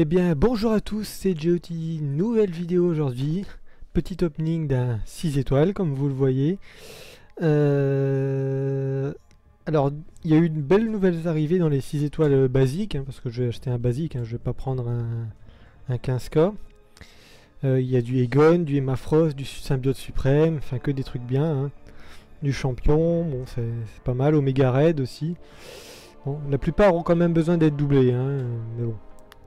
Eh bien bonjour à tous, c'est GOT, nouvelle vidéo aujourd'hui, petit opening d'un 6 étoiles comme vous le voyez. Alors il y a eu une belle nouvelle arrivée dans les 6 étoiles basiques, parce que je vais acheter un basique, je vais pas prendre un 15K. Il y a du Egon, du Emafrost, du Symbiote Suprême, enfin que des trucs bien, du champion, bon c'est pas mal, Omega Red aussi. Bon, la plupart ont quand même besoin d'être doublés, mais bon.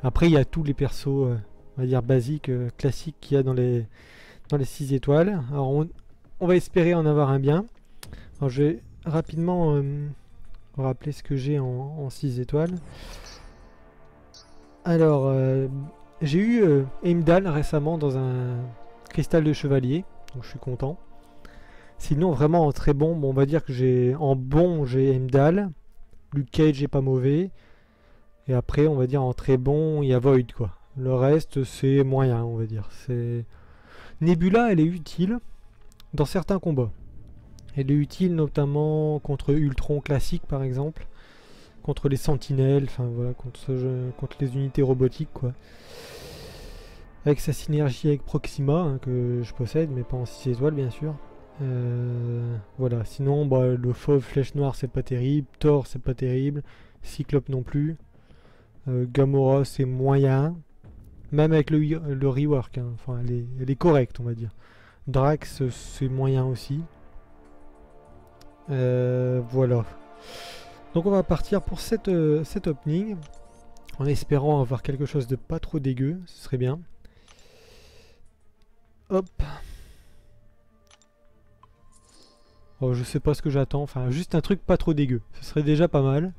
Après, il y a tous les persos, on va dire basiques, classiques qu'il y a dans les 6 étoiles. Alors, on va espérer en avoir un bien. Alors, je vais rapidement rappeler ce que j'ai en 6 étoiles. Alors, j'ai eu Heimdall récemment dans un cristal de chevalier, donc je suis content. Sinon, vraiment en très bon, on va dire que j'ai Heimdall. Luke Cage est pas mauvais. Et après, on va dire en très bon, il y a Void quoi. Le reste, c'est moyen, on va dire. Nebula, elle est utile dans certains combats. Elle est utile notamment contre Ultron classique, par exemple. Contre les sentinelles, enfin voilà, contre les unités robotiques, quoi. Avec sa synergie avec Proxima, que je possède, mais pas en 6 étoiles, bien sûr. Voilà, sinon, le Fauve Flèche Noire, c'est pas terrible. Thor, c'est pas terrible. Cyclope non plus. Gamora c'est moyen, même avec le rework, enfin elle est correcte on va dire. Drax c'est moyen aussi. Voilà. Donc on va partir pour cet opening, en espérant avoir quelque chose de pas trop dégueu, ce serait bien. Hop. Oh, je sais pas ce que j'attends, enfin juste un truc pas trop dégueu, ce serait déjà pas mal.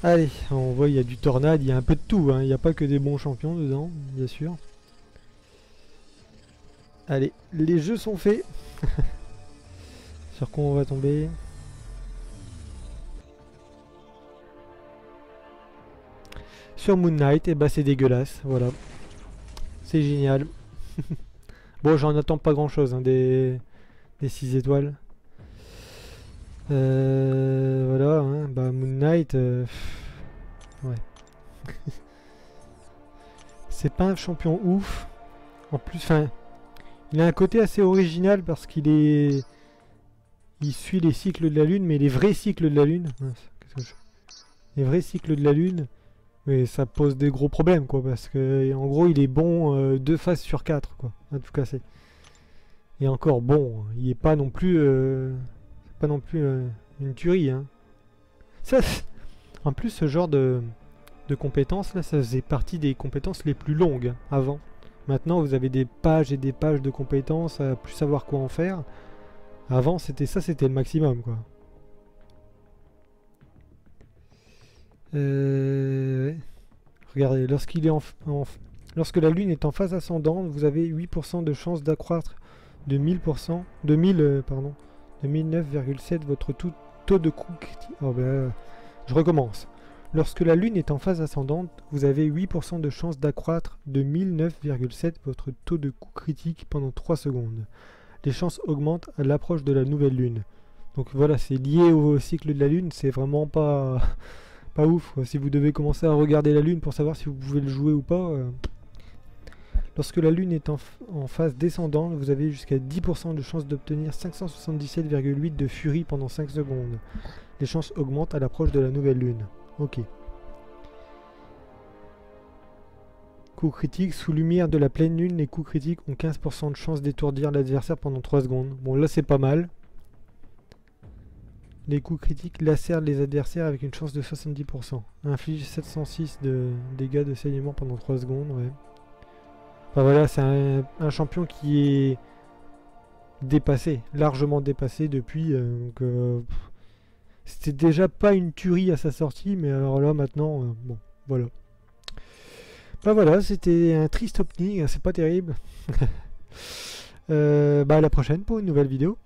Allez, on voit il y a du tornade, il y a un peu de tout, il n'y a pas que des bons champions dedans, bien sûr. Allez, les jeux sont faits. Sur quoi on va tomber? Sur Moon Knight, et bah c'est dégueulasse, voilà. C'est génial. Bon, j'en attends pas grand chose des 6 étoiles. Voilà, Moon Knight, ouais. C'est pas un champion ouf. En plus, il a un côté assez original parce il suit les cycles de la lune, mais les vrais cycles de la lune. Les vrais cycles de la lune, mais ça pose des gros problèmes, quoi, parce que en gros, il est bon 2 phases sur 4, quoi, à tout casser. Et encore, bon, il est pas non plus, une tuerie, Ça, en plus, ce genre de compétences là, ça faisait partie des compétences les plus longues avant. Maintenant, vous avez des pages et des pages de compétences à plus savoir quoi en faire. Avant, c'était le maximum, quoi. Regardez, lorsque la lune est en phase ascendante, vous avez 8% de chance d'accroître de 1000%, de 9,7 votre taux de coup critique. Oh je recommence. Lorsque la lune est en phase ascendante, vous avez 8% de chance d'accroître de 1009,7 votre taux de coup critique pendant 3 secondes. Les chances augmentent à l'approche de la nouvelle lune. Donc voilà, c'est lié au cycle de la lune, c'est vraiment pas ouf. Si vous devez commencer à regarder la lune pour savoir si vous pouvez le jouer ou pas. Lorsque la lune est en phase descendante, vous avez jusqu'à 10% de chance d'obtenir 577,8 de furie pendant 5 secondes. Les chances augmentent à l'approche de la nouvelle lune. Ok. Coup critique, sous lumière de la pleine lune, les coups critiques ont 15% de chance d'étourdir l'adversaire pendant 3 secondes. Bon là c'est pas mal. Les coups critiques lacèrent les adversaires avec une chance de 70%. Inflige 706 de dégâts de saignement pendant 3 secondes, ouais. Enfin voilà, c'est un champion qui est dépassé, largement dépassé depuis. C'était déjà pas une tuerie à sa sortie, mais alors là maintenant, bon, voilà. Voilà, c'était un triste opening, c'est pas terrible. À la prochaine pour une nouvelle vidéo.